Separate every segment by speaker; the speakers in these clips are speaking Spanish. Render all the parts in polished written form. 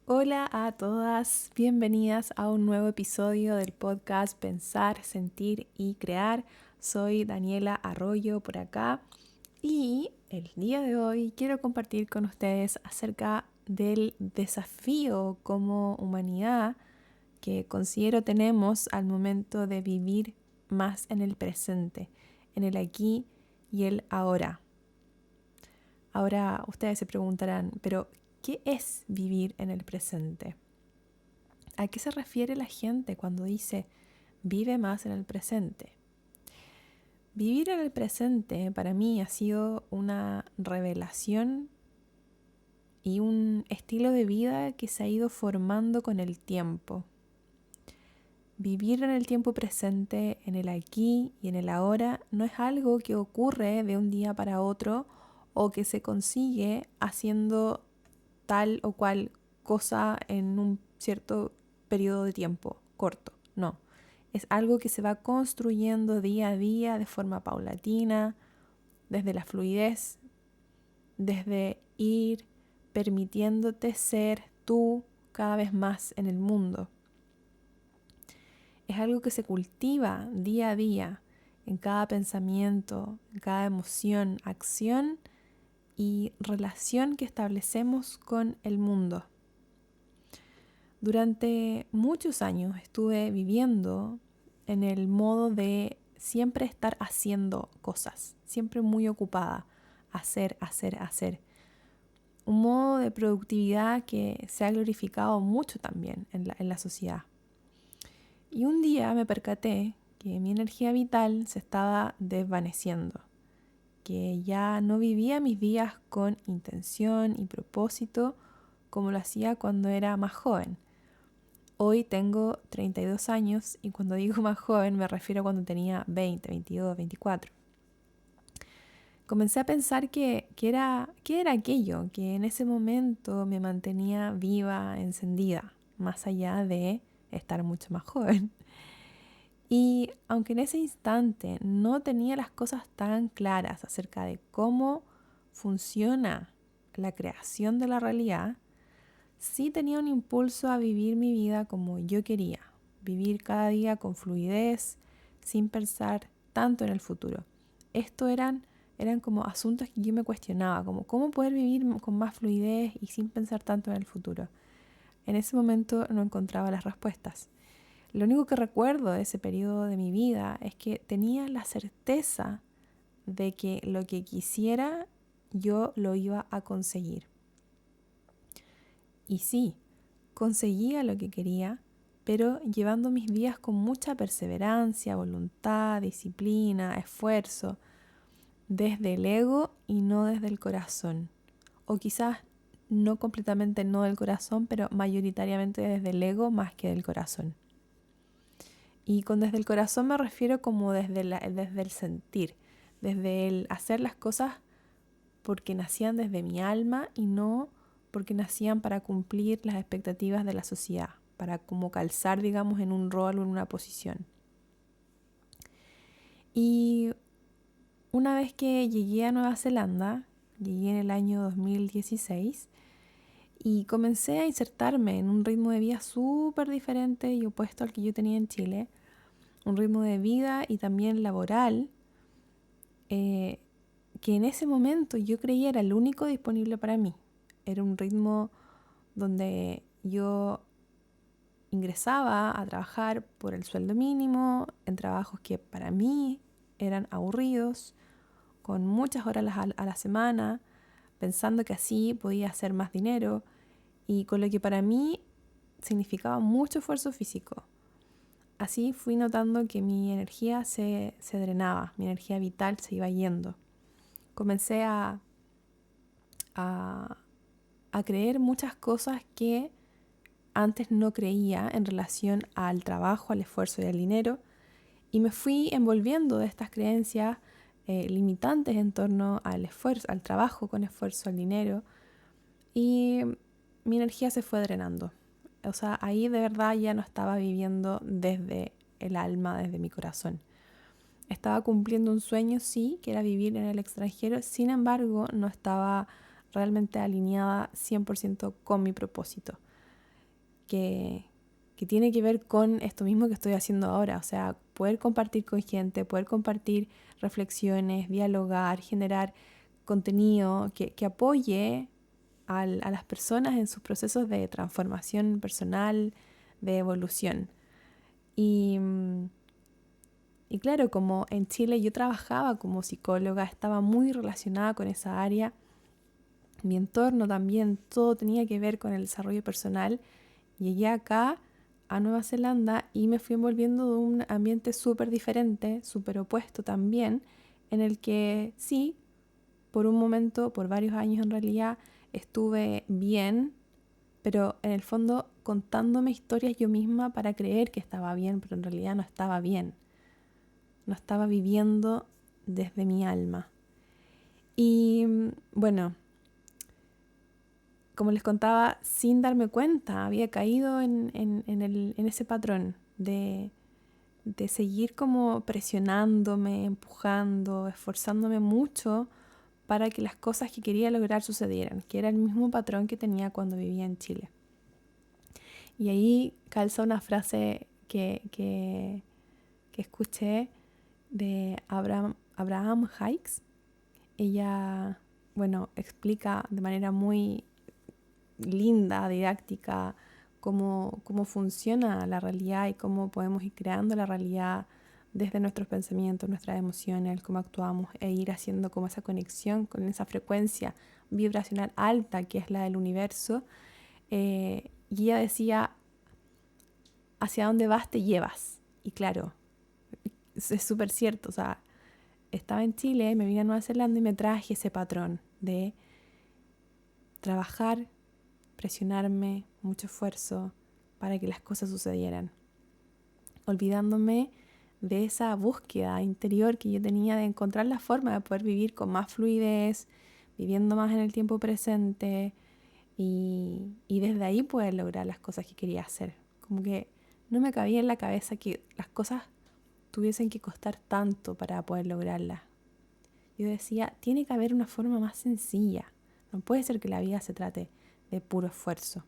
Speaker 1: Hola a todas, bienvenidas a un nuevo episodio del podcast Pensar, Sentir y Crear. Soy Daniela Arroyo por acá y el día de hoy quiero compartir con ustedes acerca del desafío como humanidad que considero tenemos al momento de vivir más en el presente, en el aquí y el ahora. Ahora ustedes se preguntarán, pero ¿qué es vivir en el presente? ¿A qué se refiere la gente cuando dice vive más en el presente? Vivir en el presente para mí ha sido una revelación y un estilo de vida que se ha ido formando con el tiempo. Vivir en el tiempo presente, en el aquí y en el ahora, no es algo que ocurre de un día para otro o que se consigue haciendo tal o cual cosa en un cierto periodo de tiempo corto. No, es algo que se va construyendo día a día de forma paulatina, desde la fluidez, desde ir permitiéndote ser tú cada vez más en el mundo. Es algo que se cultiva día a día en cada pensamiento, en cada emoción, acción y relación que establecemos con el mundo. Durante muchos años estuve viviendo en el modo de siempre estar haciendo cosas, siempre muy ocupada, hacer. Un modo de productividad que se ha glorificado mucho también en la sociedad. Y un día me percaté que mi energía vital se estaba desvaneciendo, que ya no vivía mis días con intención y propósito como lo hacía cuando era más joven. Hoy tengo 32 años y cuando digo más joven me refiero a cuando tenía 20, 22, 24. Comencé a pensar qué era aquello que en ese momento me mantenía viva, encendida, más allá de estar mucho más joven. Y aunque en ese instante no tenía las cosas tan claras acerca de cómo funciona la creación de la realidad, sí tenía un impulso a vivir mi vida como yo quería, vivir cada día con fluidez, sin pensar tanto en el futuro. Esto eran como asuntos que yo me cuestionaba, como cómo poder vivir con más fluidez y sin pensar tanto en el futuro. En ese momento no encontraba las respuestas. Lo único que recuerdo de ese periodo de mi vida es que tenía la certeza de que lo que quisiera yo lo iba a conseguir. Y sí, conseguía lo que quería, pero llevando mis días con mucha perseverancia, voluntad, disciplina, esfuerzo, desde el ego y no desde el corazón. O quizás no completamente no del corazón, pero mayoritariamente desde el ego más que del corazón. Y con desde el corazón me refiero como desde el sentir, desde el hacer las cosas porque nacían desde mi alma y no porque nacían para cumplir las expectativas de la sociedad, para como calzar, digamos, en un rol o en una posición. Y una vez que llegué a Nueva Zelanda, llegué en el año 2016 y comencé a insertarme en un ritmo de vida súper diferente y opuesto al que yo tenía en Chile, un ritmo de vida y también laboral que en ese momento yo creía era el único disponible para mí. Era un ritmo donde yo ingresaba a trabajar por el sueldo mínimo, en trabajos que para mí eran aburridos, con muchas horas a la semana, pensando que así podía hacer más dinero y con lo que para mí significaba mucho esfuerzo físico. Así fui notando que mi energía se drenaba, mi energía vital se iba yendo. Comencé a creer muchas cosas que antes no creía en relación al trabajo, al esfuerzo y al dinero, y me fui envolviendo de estas creencias limitantes en torno al esfuerzo, al trabajo con esfuerzo, al dinero, y mi energía se fue drenando. O sea, ahí de verdad ya no estaba viviendo desde el alma, desde mi corazón. Estaba cumpliendo un sueño, sí, que era vivir en el extranjero, sin embargo, no estaba realmente alineada 100% con mi propósito. que, que tiene que ver con esto mismo que estoy haciendo ahora, o sea, poder compartir con gente, poder compartir reflexiones, dialogar, generar contenido que apoye a las personas en sus procesos de transformación personal, de evolución. Y, y claro, como en Chile yo trabajaba como psicóloga, estaba muy relacionada con esa área, mi entorno también, todo tenía que ver con el desarrollo personal. Llegué acá a Nueva Zelanda y me fui envolviendo de un ambiente súper diferente, súper opuesto también, en el que sí, por un momento, por varios años en realidad, estuve bien, pero en el fondo contándome historias yo misma para creer que estaba bien, pero en realidad no estaba bien. No estaba viviendo desde mi alma. Y bueno, como les contaba, sin darme cuenta, había caído en ese patrón de seguir como presionándome, empujando, esforzándome mucho para que las cosas que quería lograr sucedieran, que era el mismo patrón que tenía cuando vivía en Chile. Y ahí calza una frase que escuché de Abraham Hicks. Ella, bueno, explica de manera muy linda, didáctica, cómo funciona la realidad y cómo podemos ir creando la realidad desde nuestros pensamientos, nuestras emociones, cómo actuamos e ir haciendo como esa conexión con esa frecuencia vibracional alta que es la del universo. Y ella decía, hacia dónde vas te llevas. Y claro, es súper cierto, o sea, estaba en Chile, me vine a Nueva Zelanda y me traje ese patrón de trabajar, presionarme, mucho esfuerzo para que las cosas sucedieran, olvidándome de esa búsqueda interior que yo tenía de encontrar la forma de poder vivir con más fluidez, viviendo más en el tiempo presente y desde ahí poder lograr las cosas que quería hacer. Como que no me cabía en la cabeza que las cosas tuviesen que costar tanto para poder lograrlas. Yo decía, tiene que haber una forma más sencilla. No puede ser que la vida se trate de puro esfuerzo.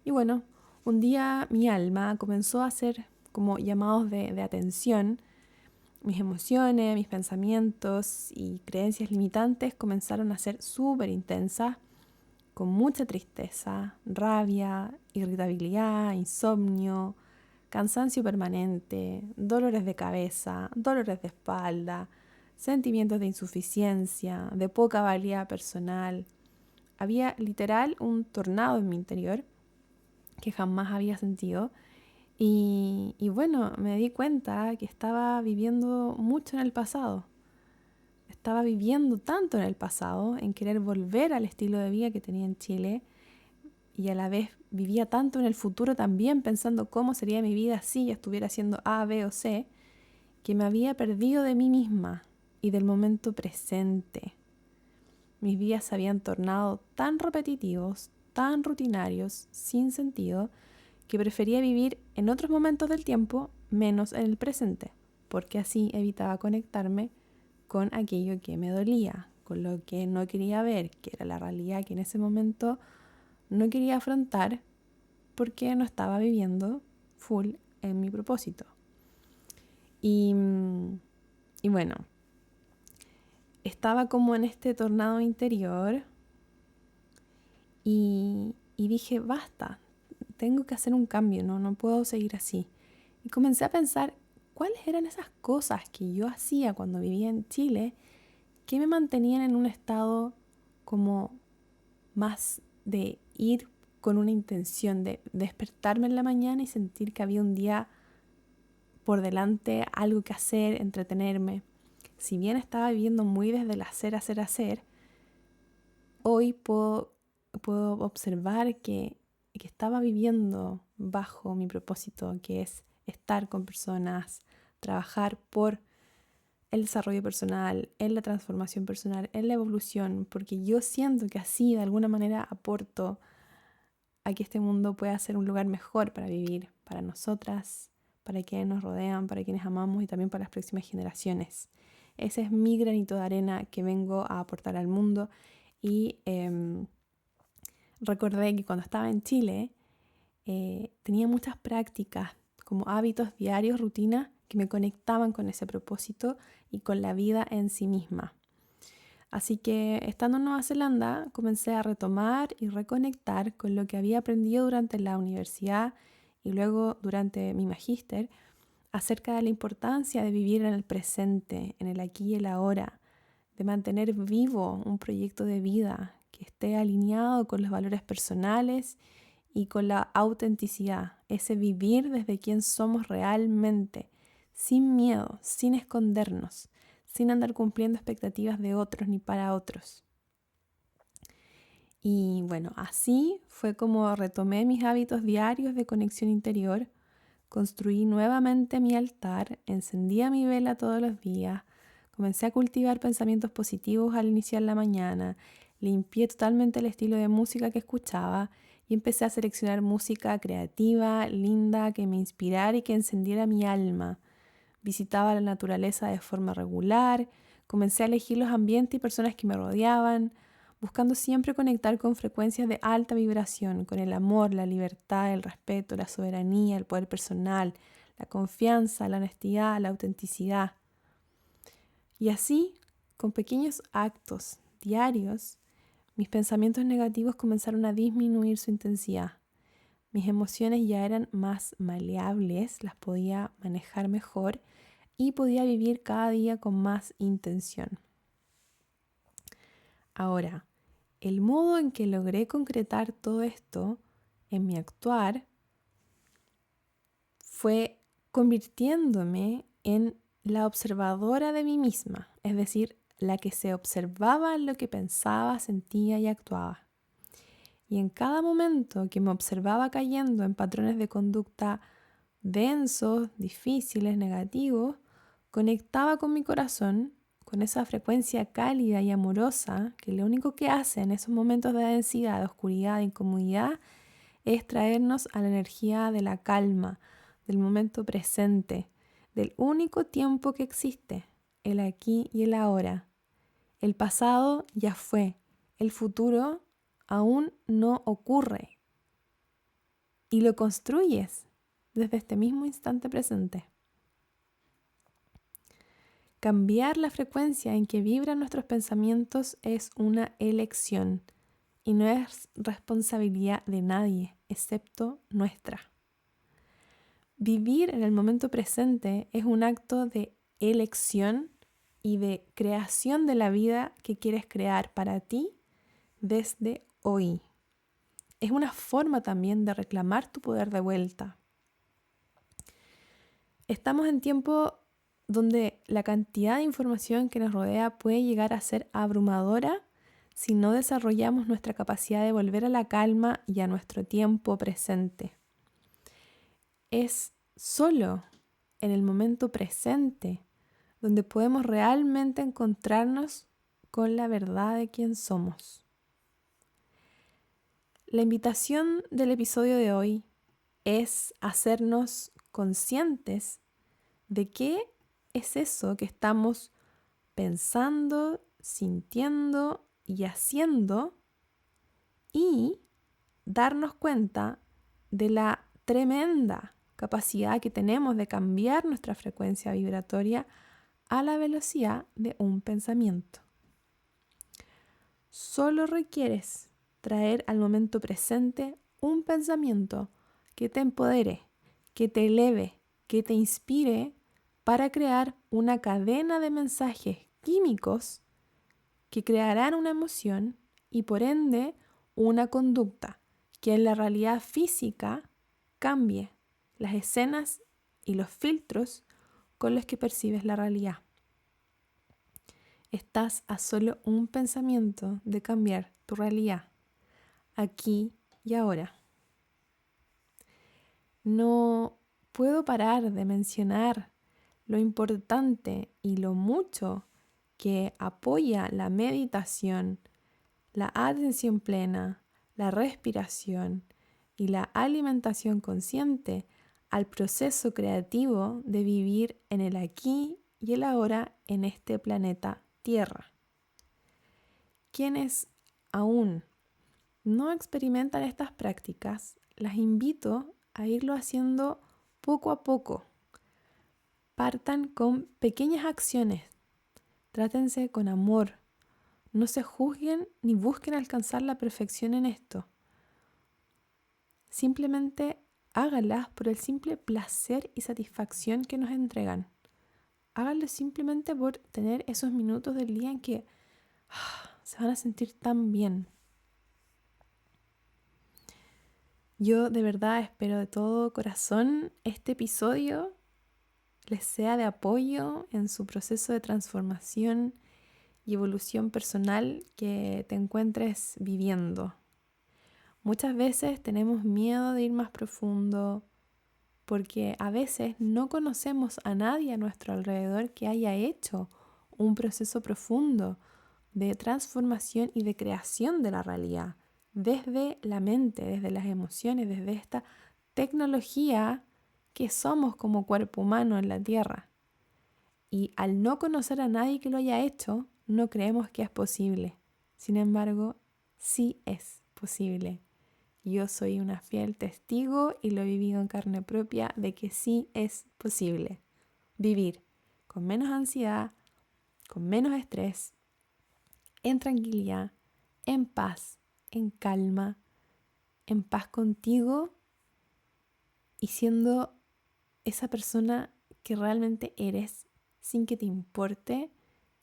Speaker 1: Y bueno, un día mi alma comenzó a hacer como llamados de atención. Mis emociones, mis pensamientos y creencias limitantes comenzaron a ser súper intensas, con mucha tristeza, rabia, irritabilidad, insomnio, cansancio permanente, dolores de cabeza, dolores de espalda, sentimientos de insuficiencia, de poca valía personal. Había literal un tornado en mi interior que jamás había sentido. Y bueno, me di cuenta que estaba viviendo mucho en el pasado. Estaba viviendo tanto en el pasado, en querer volver al estilo de vida que tenía en Chile, y a la vez vivía tanto en el futuro también pensando cómo sería mi vida si estuviera haciendo A, B o C, que me había perdido de mí misma y del momento presente. Mis días se habían tornado tan repetitivos, tan rutinarios, sin sentido, que prefería vivir en otros momentos del tiempo menos en el presente, porque así evitaba conectarme con aquello que me dolía, con lo que no quería ver, que era la realidad que en ese momento no quería afrontar porque no estaba viviendo full en mi propósito. Y bueno, estaba como en este tornado interior y dije, basta, tengo que hacer un cambio, no puedo seguir así. Y comencé a pensar cuáles eran esas cosas que yo hacía cuando vivía en Chile que me mantenían en un estado como más de ir con una intención de despertarme en la mañana y sentir que había un día por delante, algo que hacer, entretenerme. Si bien estaba viviendo muy desde el hacer, hoy puedo observar que estaba viviendo bajo mi propósito, que es estar con personas, trabajar por el desarrollo personal, en la transformación personal, en la evolución, porque yo siento que así de alguna manera aporto a que este mundo pueda ser un lugar mejor para vivir, para nosotras, para quienes nos rodean, para quienes amamos y también para las próximas generaciones. Ese es mi granito de arena que vengo a aportar al mundo y recordé que cuando estaba en Chile tenía muchas prácticas, como hábitos diarios, rutinas, que me conectaban con ese propósito y con la vida en sí misma. Así que estando en Nueva Zelanda, comencé a retomar y reconectar con lo que había aprendido durante la universidad y luego durante mi magíster acerca de la importancia de vivir en el presente, en el aquí y el ahora, de mantener vivo un proyecto de vida que esté alineado con los valores personales y con la autenticidad, ese vivir desde quien somos realmente, sin miedo, sin escondernos, sin andar cumpliendo expectativas de otros ni para otros. Y bueno, así fue como retomé mis hábitos diarios de conexión interior, construí nuevamente mi altar, encendía mi vela todos los días, comencé a cultivar pensamientos positivos al iniciar la mañana, limpié totalmente el estilo de música que escuchaba y empecé a seleccionar música creativa, linda, que me inspirara y que encendiera mi alma. Visitaba la naturaleza de forma regular, comencé a elegir los ambientes y personas que me rodeaban, buscando siempre conectar con frecuencias de alta vibración, con el amor, la libertad, el respeto, la soberanía, el poder personal, la confianza, la honestidad, la autenticidad. Y así, con pequeños actos diarios, mis pensamientos negativos comenzaron a disminuir su intensidad. Mis emociones ya eran más maleables, las podía manejar mejor y podía vivir cada día con más intención. Ahora, el modo en que logré concretar todo esto en mi actuar fue convirtiéndome en la observadora de mí misma, es decir, la que se observaba en lo que pensaba, sentía y actuaba. Y en cada momento que me observaba cayendo en patrones de conducta densos, difíciles, negativos, conectaba con mi corazón, con esa frecuencia cálida y amorosa que lo único que hace en esos momentos de densidad, de oscuridad, de incomodidad, es traernos a la energía de la calma, del momento presente, del único tiempo que existe, el aquí y el ahora. El pasado ya fue, el futuro aún no ocurre y lo construyes desde este mismo instante presente. Cambiar la frecuencia en que vibran nuestros pensamientos es una elección y no es responsabilidad de nadie, excepto nuestra. Vivir en el momento presente es un acto de elección y de creación de la vida que quieres crear para ti desde hoy. Es una forma también de reclamar tu poder de vuelta. Estamos en tiempo donde la cantidad de información que nos rodea puede llegar a ser abrumadora si no desarrollamos nuestra capacidad de volver a la calma y a nuestro tiempo presente. Es solo en el momento presente donde podemos realmente encontrarnos con la verdad de quién somos. La invitación del episodio de hoy es hacernos conscientes de qué es eso que estamos pensando, sintiendo y haciendo y darnos cuenta de la tremenda capacidad que tenemos de cambiar nuestra frecuencia vibratoria a la velocidad de un pensamiento. Solo requieres traer al momento presente un pensamiento que te empodere, que te eleve, que te inspire para crear una cadena de mensajes químicos que crearán una emoción y por ende una conducta que en la realidad física cambie las escenas y los filtros con los que percibes la realidad. Estás a solo un pensamiento de cambiar tu realidad, aquí y ahora. No puedo parar de mencionar lo importante y lo mucho que apoya la meditación, la atención plena, la respiración y la alimentación consciente al proceso creativo de vivir en el aquí y el ahora en este planeta Tierra. Quienes aún no experimentan estas prácticas, las invito a irlo haciendo poco a poco. Partan con pequeñas acciones. Trátense con amor. No se juzguen ni busquen alcanzar la perfección en esto. Simplemente háganlas por el simple placer y satisfacción que nos entregan. Háganlo simplemente por tener esos minutos del día en que se van a sentir tan bien. Yo de verdad espero de todo corazón este episodio les sea de apoyo en su proceso de transformación y evolución personal que te encuentres viviendo. Muchas veces tenemos miedo de ir más profundo porque a veces no conocemos a nadie a nuestro alrededor que haya hecho un proceso profundo de transformación y de creación de la realidad desde la mente, desde las emociones, desde esta tecnología que somos como cuerpo humano en la Tierra. Y al no conocer a nadie que lo haya hecho, no creemos que es posible. Sin embargo, sí es posible. Yo soy una fiel testigo y lo he vivido en carne propia de que sí es posible vivir con menos ansiedad, con menos estrés, en tranquilidad, en paz, en calma, en paz contigo y siendo esa persona que realmente eres sin que te importe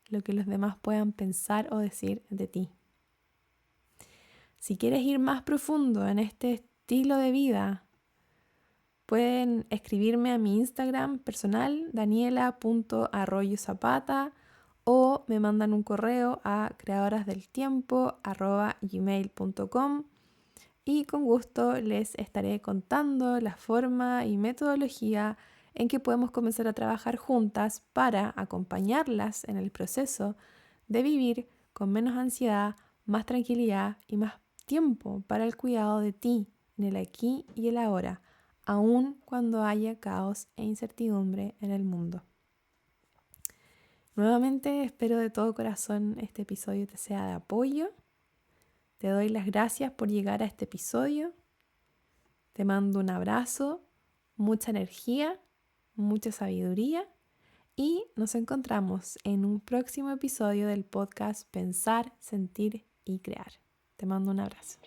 Speaker 1: lo que los demás puedan pensar o decir de ti. Si quieres ir más profundo en este estilo de vida, pueden escribirme a mi Instagram personal, daniela.arroyozapata, o me mandan un correo a creadorasdeltiempo@gmail.com y con gusto les estaré contando la forma y metodología en que podemos comenzar a trabajar juntas para acompañarlas en el proceso de vivir con menos ansiedad, más tranquilidad y más tiempo para el cuidado de ti en el aquí y el ahora, aun cuando haya caos e incertidumbre en el mundo. Nuevamente espero de todo corazón este episodio te sea de apoyo. Te doy las gracias por llegar a este episodio. Te mando un abrazo, mucha energía, mucha sabiduría y nos encontramos en un próximo episodio del podcast Pensar, Sentir y Crear. Te mando un abrazo.